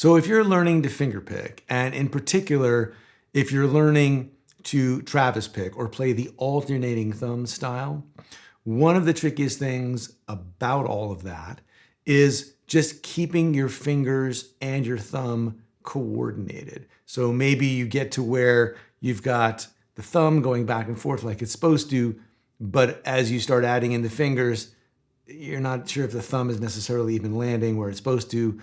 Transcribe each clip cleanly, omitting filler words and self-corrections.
So if you're learning to fingerpick, and in particular, if you're learning to Travis pick or play the alternating thumb style, one of the trickiest things about all of that is just keeping your fingers and your thumb coordinated. So maybe you get to where you've got the thumb going back and forth like it's supposed to, but as you start adding in the fingers, you're not sure if the thumb is necessarily even landing where it's supposed to.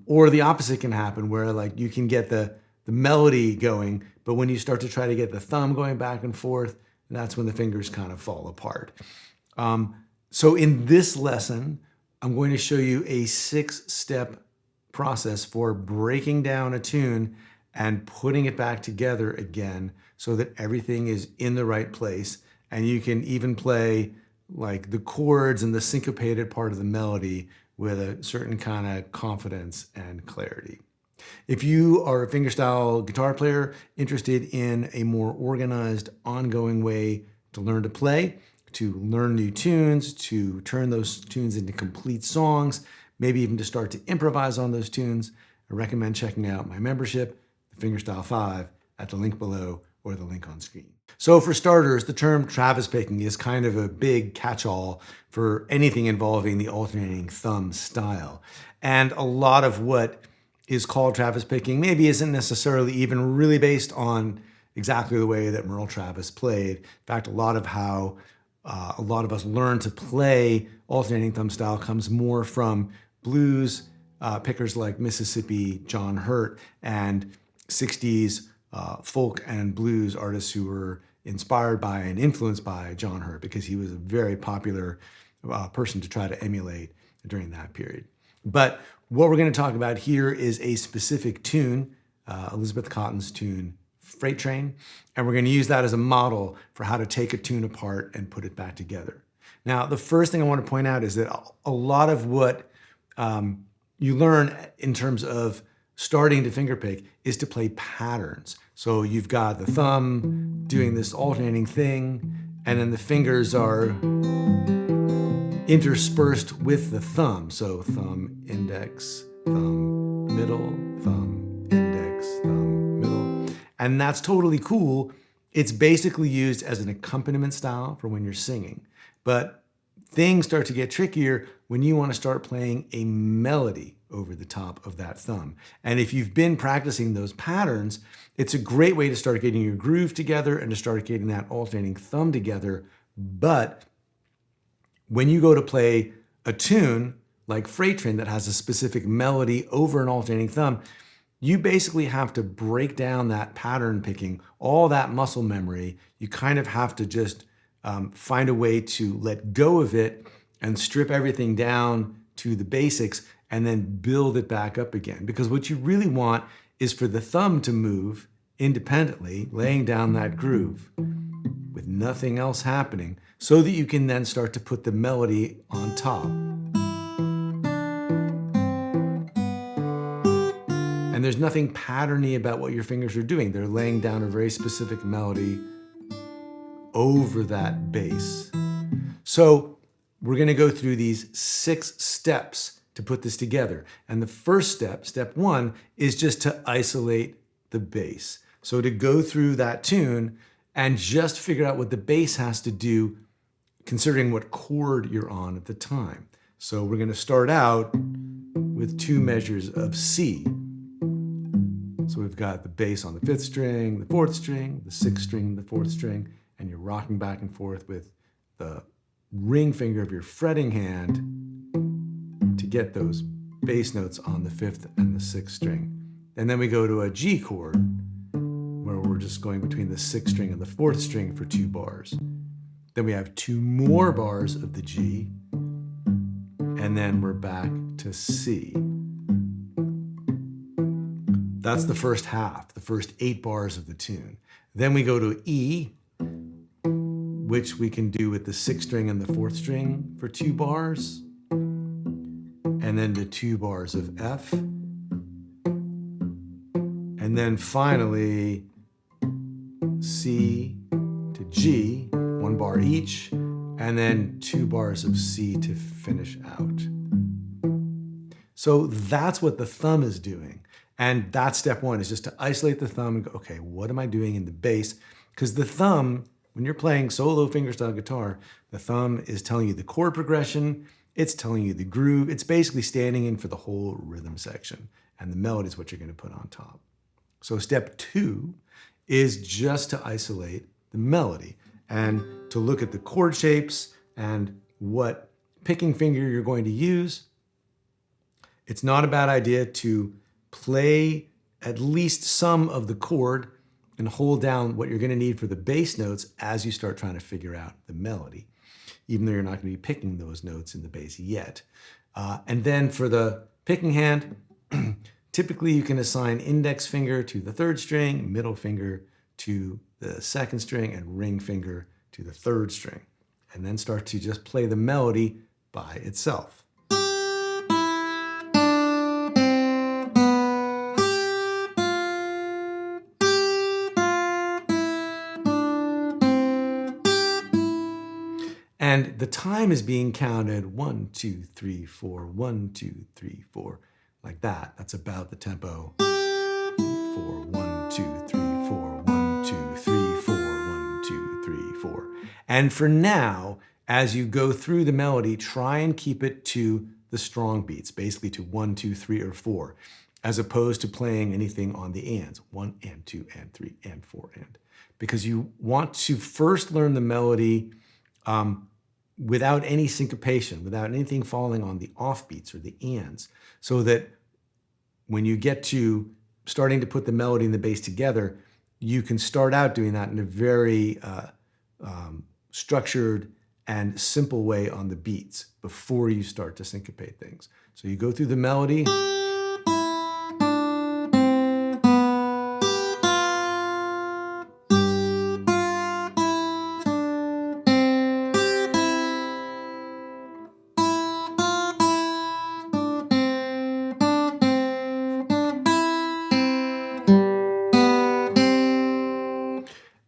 Or the opposite can happen where like you can get the melody going, but when you start to try to get the thumb going back and forth, that's when the fingers kind of fall apart. So in this lesson, I'm going to show you a 6-step process for breaking down a tune and putting it back together again so that everything is in the right place. And you can even play like the chords and the syncopated part of the melody with a certain kind of confidence and clarity. If you are a fingerstyle guitar player interested in a more organized, ongoing way to learn to play, to learn new tunes, to turn those tunes into complete songs, maybe even to start to improvise on those tunes, I recommend checking out my membership, the Fingerstyle 5, at the link below or the link on screen. So for starters, the term Travis picking is kind of a big catch-all for anything involving the alternating thumb style. And a lot of what is called Travis picking maybe isn't necessarily even really based on exactly the way that Merle Travis played. In fact, a lot of how a lot of us learn to play alternating thumb style comes more from blues pickers like Mississippi John Hurt and 60s folk and blues artists who were inspired by and influenced by John Hurt because he was a very popular person to try to emulate during that period. But what we're going to talk about here is a specific tune, Elizabeth Cotton's tune, Freight Train, and we're going to use that as a model for how to take a tune apart and put it back together. Now, the first thing I want to point out is that a lot of what you learn in terms of starting to fingerpick is to play patterns. So you've got the thumb doing this alternating thing, and then the fingers are interspersed with the thumb. So thumb, index, thumb, middle, thumb, index, thumb, middle. And that's totally cool. It's basically used as an accompaniment style for when you're singing. But things start to get trickier when you want to start playing a melody over the top of that thumb. And if you've been practicing those patterns, it's a great way to start getting your groove together and to start getting that alternating thumb together. But when you go to play a tune like Freight Train that has a specific melody over an alternating thumb, you basically have to break down that pattern picking, all that muscle memory. You kind of have to just find a way to let go of it and strip everything down to the basics and then build it back up again. Because what you really want is for the thumb to move independently, laying down that groove with nothing else happening, so that you can then start to put the melody on top. And there's nothing patterny about what your fingers are doing. They're laying down a very specific melody over that bass. So we're going to go through these 6 steps to put this together. And the first step, step 1, is just to isolate the bass. So to go through that tune and just figure out what the bass has to do, considering what chord you're on at the time. So we're going to start out with 2 measures of C. So we've got the bass on the 5th string, the 4th string, the 6th string, the 4th string, and you're rocking back and forth with the ring finger of your fretting hand to get those bass notes on the 5th and the 6th string. And then we go to a G chord, where we're just going between the 6th string and the 4th string for 2 bars. Then we have 2 more bars of the G, and then we're back to C. That's the first half, the first 8 bars of the tune. Then we go to E, which we can do with the 6th string and the 4th string for 2 bars, and then the 2 bars of F, and then finally C to G, 1 bar each, and then 2 bars of C to finish out. So that's what the thumb is doing. And that's step one, is just to isolate the thumb and go, okay, what am I doing in the bass? Because the thumb, when you're playing solo fingerstyle guitar, the thumb is telling you the chord progression, it's telling you the groove, it's basically standing in for the whole rhythm section. And the melody is what you're going to put on top. So step two is just to isolate the melody and to look at the chord shapes and what picking finger you're going to use. It's not a bad idea to play at least some of the chord and hold down what you're going to need for the bass notes as you start trying to figure out the melody, even though you're not going to be picking those notes in the bass yet. And then for the picking hand, typically you can assign index finger to the third string, middle finger to the second string, and ring finger to the third string, and then start to just play the melody by itself. And the time is being counted 1, 2, 3, 4, 1, 2, 3, 4, like that. That's about the tempo. 4, 1, 2, 3, 4, 1, 2, 3, 4, 1, 2, 3, 4. And for now, as you go through the melody, try and keep it to the strong beats, basically to 1, 2, 3, or 4, as opposed to playing anything on the ands, 1 and 2 and 3 and 4 and. Because you want to first learn the melody without any syncopation, without anything falling on the offbeats or the ands, so that when you get to starting to put the melody and the bass together, you can start out doing that in a very structured and simple way on the beats before you start to syncopate things. So you go through the melody,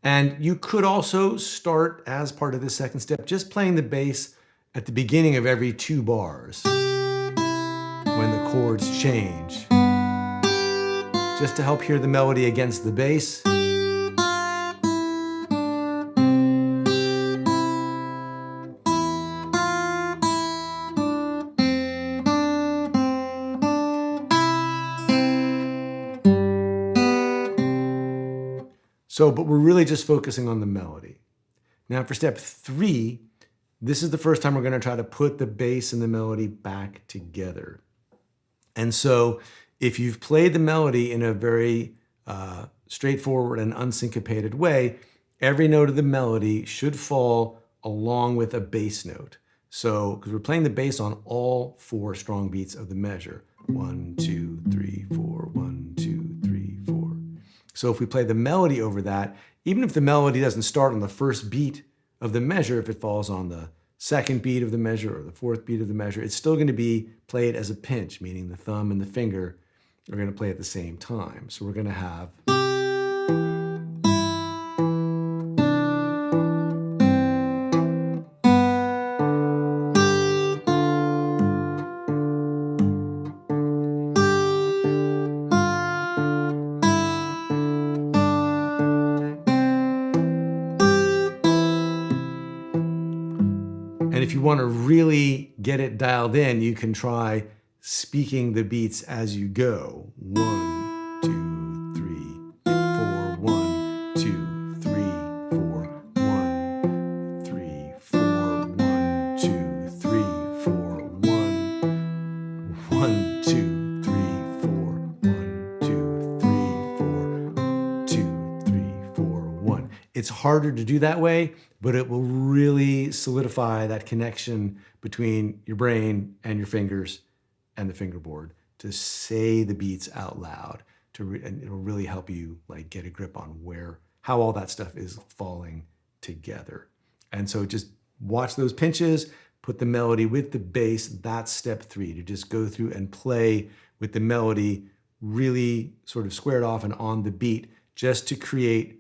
and you could also start, as part of the second step, just playing the bass at the beginning of every 2 bars when the chords change, just to help hear the melody against the bass. But we're really just focusing on the melody. Now for step 3, this is the first time we're going to try to put the bass and the melody back together. And so if you've played the melody in a very straightforward and unsyncopated way, every note of the melody should fall along with a bass note. So, because we're playing the bass on all 4 strong beats of the measure. 1, 2, 3, 4, 1, 2, 3, 4. So if we play the melody over that, even if the melody doesn't start on the first beat of the measure, if it falls on the second beat of the measure or the 4th beat of the measure, it's still going to be played as a pinch, meaning the thumb and the finger are going to play at the same time. So we're going to have... And if you want to really get it dialed in, you can try speaking the beats as you go. 1, 2, 3, 4, 1, 2, 3, 4, 1, 3, 4, 1, 2, 3, 4, 1, 1, 2, 3, 4, 1, 2, 3, 4, 2, 3, 4, 1. It's harder to do that way, but it will really solidify that connection between your brain and your fingers and the fingerboard to say the beats out loud. And it'll really help you like get a grip on how all that stuff is falling together. And so just watch those pinches, put the melody with the bass. That's step 3, to just go through and play with the melody really sort of squared off and on the beat, just to create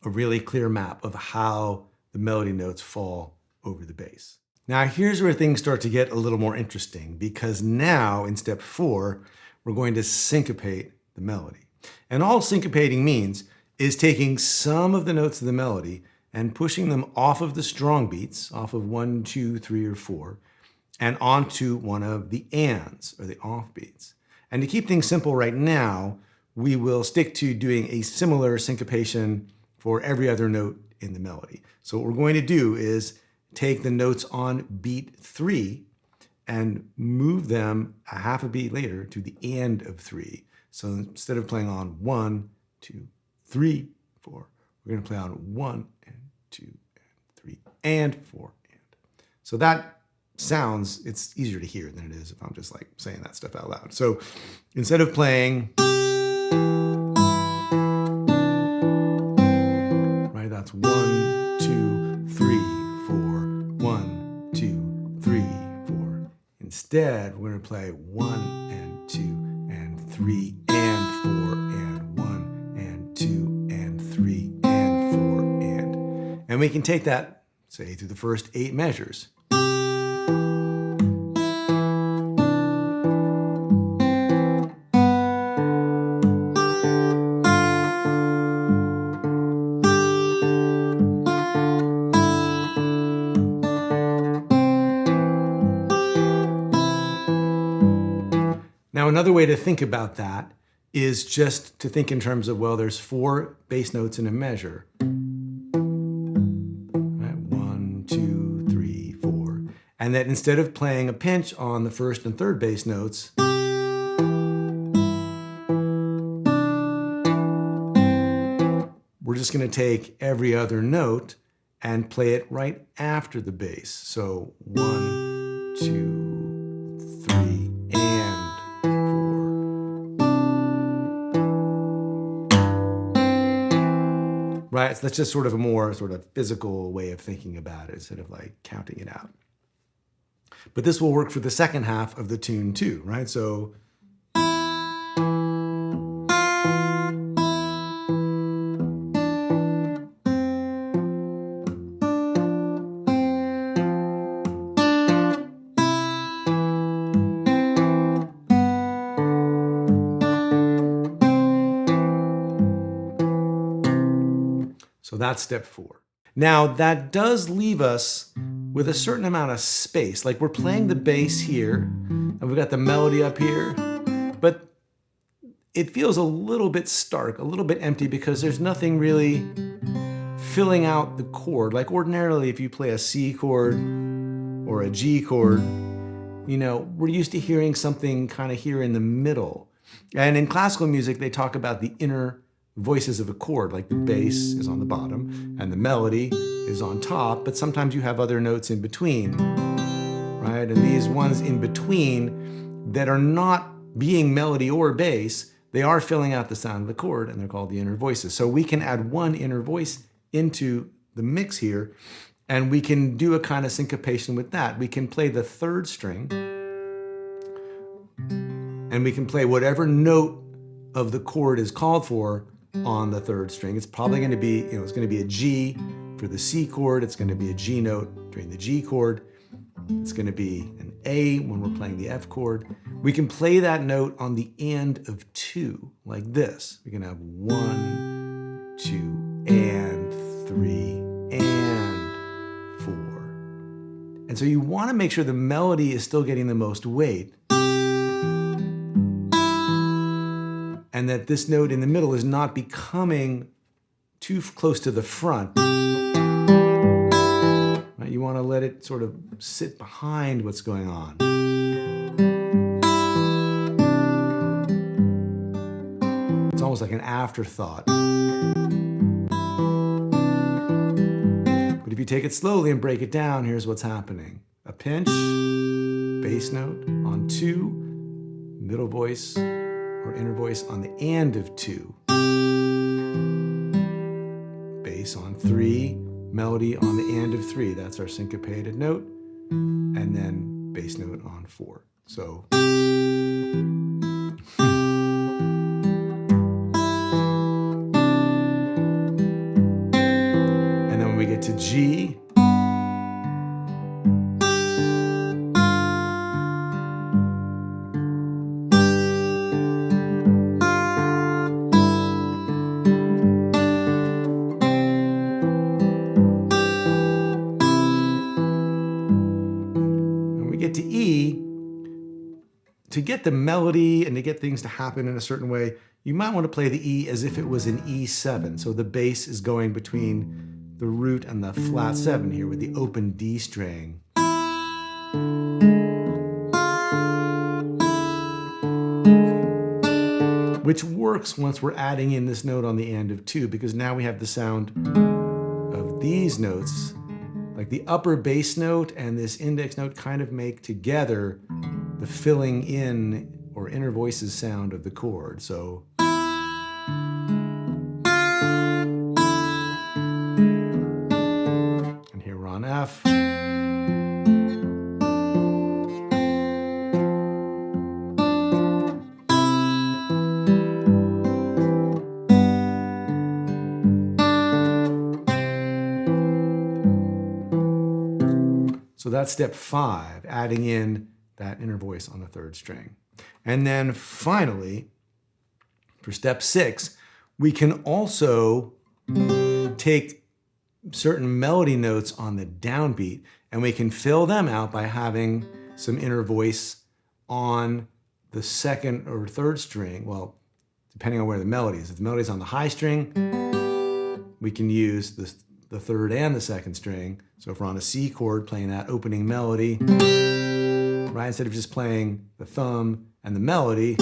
a really clear map of how the melody notes fall over the bass. Now here's where things start to get a little more interesting, because now in step 4, we're going to syncopate the melody. And all syncopating means is taking some of the notes of the melody and pushing them off of the strong beats, off of 1, 2, 3, or 4, and onto one of the ands, or the off beats. And to keep things simple right now, we will stick to doing a similar syncopation for every other note in the melody. So what we're going to do is take the notes on beat 3 and move them a half a beat later to the and of 3. So instead of playing on 1, 2, 3, 4, we're going to play on 1 and 2 and 3 and 4 and. So that sounds, it's easier to hear than it is if I'm just like saying that stuff out loud. So instead of playing, right, that's 1, 2, 3, 4, 1, 2, 3, 4. Instead, we're going to play 1 and 2 and 3 and 4 and 1 and 2 and 3 and 4 and. And we can take that, say, through the first 8 measures. Now, another way to think about that is just to think in terms of, well, there's 4 bass notes in a measure. Right? 1, 2, 3, 4. And that instead of playing a pinch on the first and third bass notes, we're just going to take every other note and play it right after the bass. So 1, 2, 3, and 4. Right? So that's just sort of a more sort of physical way of thinking about it instead of like counting it out. But this will work for the second half of the tune too, right? So So that's step 4. Now that does leave us with a certain amount of space. Like we're playing the bass here and we've got the melody up here, but it feels a little bit stark, a little bit empty because there's nothing really filling out the chord. Like ordinarily if you play a C chord or a G chord, you know, we're used to hearing something kind of here in the middle. And in classical music, they talk about the inner voices of a chord, like the bass is on the bottom and the melody is on top, but sometimes you have other notes in between, right? And these ones in between that are not being melody or bass, they are filling out the sound of the chord, and they're called the inner voices. So we can add one inner voice into the mix here, and we can do a kind of syncopation with that. We can play the third string, and we can play whatever note of the chord is called for on the third string. It's probably going to be, it's going to be a G for the C chord. It's going to be a G note during the G chord. It's going to be an A when we're playing the F chord. We can play that note on the and of 2, like this. We can have 1, 2, and 3, and 4. And so you want to make sure the melody is still getting the most weight, and that this note in the middle is not becoming too close to the front. Right? You want to let it sort of sit behind what's going on. It's almost like an afterthought. But if you take it slowly and break it down, here's what's happening. A pinch, bass note on 2, middle voice, or inner voice on the and of 2. Bass on 3, melody on the and of 3. That's our syncopated note. And then bass note on 4. So. And then when we get to G, get the melody and to get things to happen in a certain way, you might want to play the E as if it was an E7. So the bass is going between the root and the flat 7 here with the open D string. Which works once we're adding in this note on the end of 2, because now we have the sound of these notes, like the upper bass note and this index note kind of make together the filling in or inner voices sound of the chord. So and here we're on F. So that's step 5, adding in that inner voice on the 3rd string. And then finally, for step 6, we can also take certain melody notes on the downbeat and we can fill them out by having some inner voice on the 2nd or 3rd string. Well, depending on where the melody is. If the melody is on the high string, we can use the 3rd and the 2nd string. So if we're on a C chord playing that opening melody, right, instead of just playing the thumb and the melody,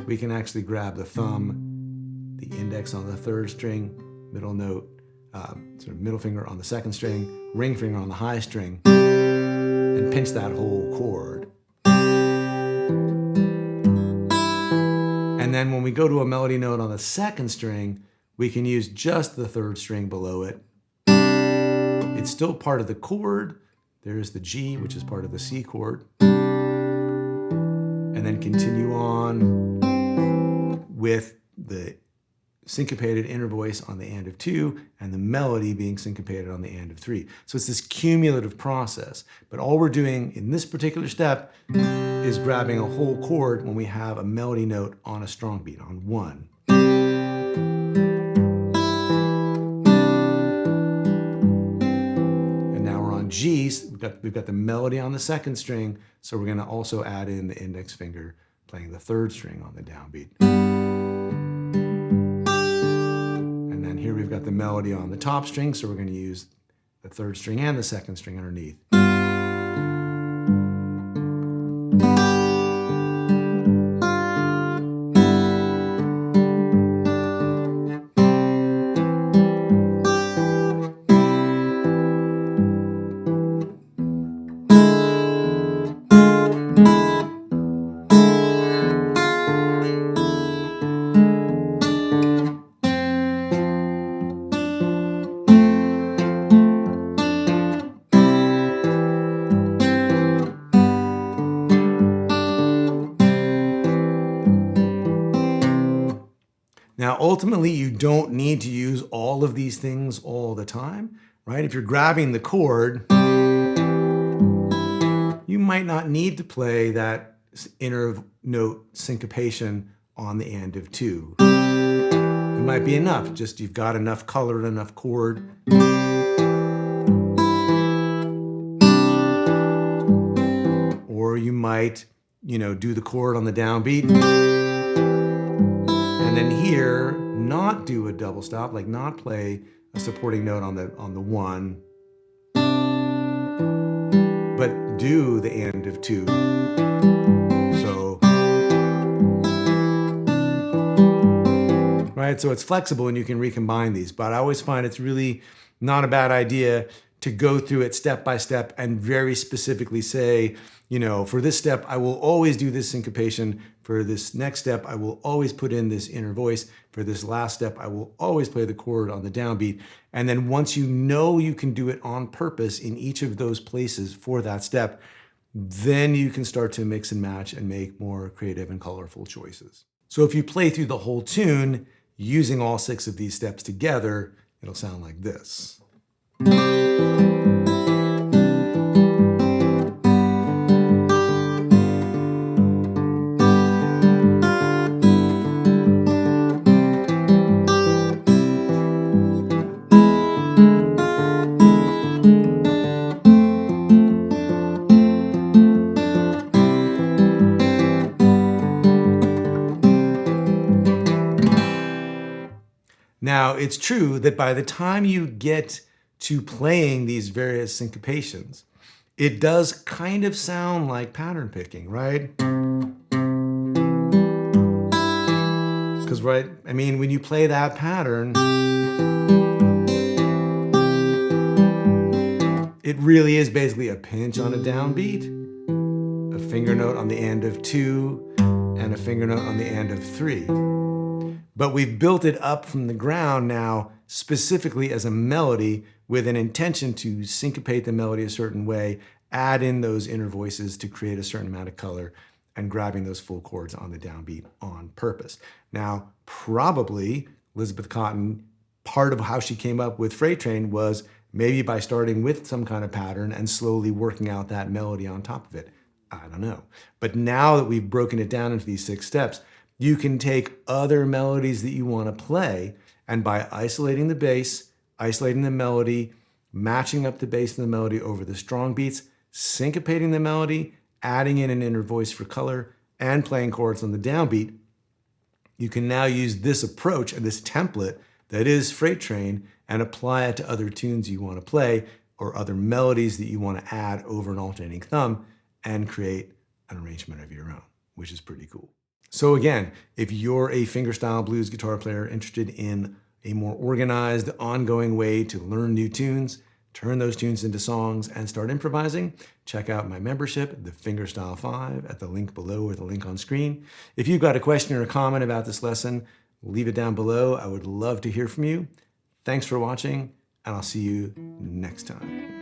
we can actually grab the thumb, the index on the 3rd string, middle note, sort of middle finger on the 2nd string, ring finger on the high string, and pinch that whole chord. And then when we go to a melody note on the 2nd string, we can use just the 3rd string below it. It's still part of the chord. There's the G, which is part of the C chord. And then continue on with the syncopated inner voice on the and of 2 and the melody being syncopated on the and of 3. So it's this cumulative process. But all we're doing in this particular step is grabbing a whole chord when we have a melody note on a strong beat, on 1. G's, we've got the melody on the 2nd string, so we're going to also add in the index finger playing the 3rd string on the downbeat. And then here we've got the melody on the top string, so we're going to use the 3rd string and the 2nd string underneath. Now, ultimately, you don't need to use all of these things all the time, right? If you're grabbing the chord, you might not need to play that inner note syncopation on the and of 2. It might be enough, just you've got enough color and enough chord. Or you might, do the chord on the downbeat. And then here, not do a double stop, like not play a supporting note on the 1, but do the and of 2. So, right, so it's flexible and you can recombine these, but I always find it's really not a bad idea to go through it step by step and very specifically say, for this step, I will always do this syncopation. For this next step, I will always put in this inner voice. For this last step, I will always play the chord on the downbeat. And then once you know you can do it on purpose in each of those places for that step, then you can start to mix and match and make more creative and colorful choices. So if you play through the whole tune using all 6 of these steps together, it'll sound like this. Now, it's true that by the time you get to playing these various syncopations, it does kind of sound like pattern picking, right? Because, right, I mean, when you play that pattern, it really is basically a pinch on a downbeat, a finger note on the end of 2, and a finger note on the end of 3. But we've built it up from the ground now specifically as a melody with an intention to syncopate the melody a certain way, add in those inner voices to create a certain amount of color, and grabbing those full chords on the downbeat on purpose. Now, probably Elizabeth Cotten, part of how she came up with Freight Train was maybe by starting with some kind of pattern and slowly working out that melody on top of it. I don't know. But now that we've broken it down into these 6 steps, you can take other melodies that you want to play, and by isolating the bass, isolating the melody, matching up the bass and the melody over the strong beats, syncopating the melody, adding in an inner voice for color, and playing chords on the downbeat, you can now use this approach and this template that is Freight Train and apply it to other tunes you want to play or other melodies that you want to add over an alternating thumb and create an arrangement of your own, which is pretty cool. So again, if you're a fingerstyle blues guitar player interested in a more organized, ongoing way to learn new tunes, turn those tunes into songs, and start improvising, check out my membership, the Fingerstyle 5, at the link below or the link on screen. If you've got a question or a comment about this lesson, leave it down below. I would love to hear from you. Thanks for watching, and I'll see you next time.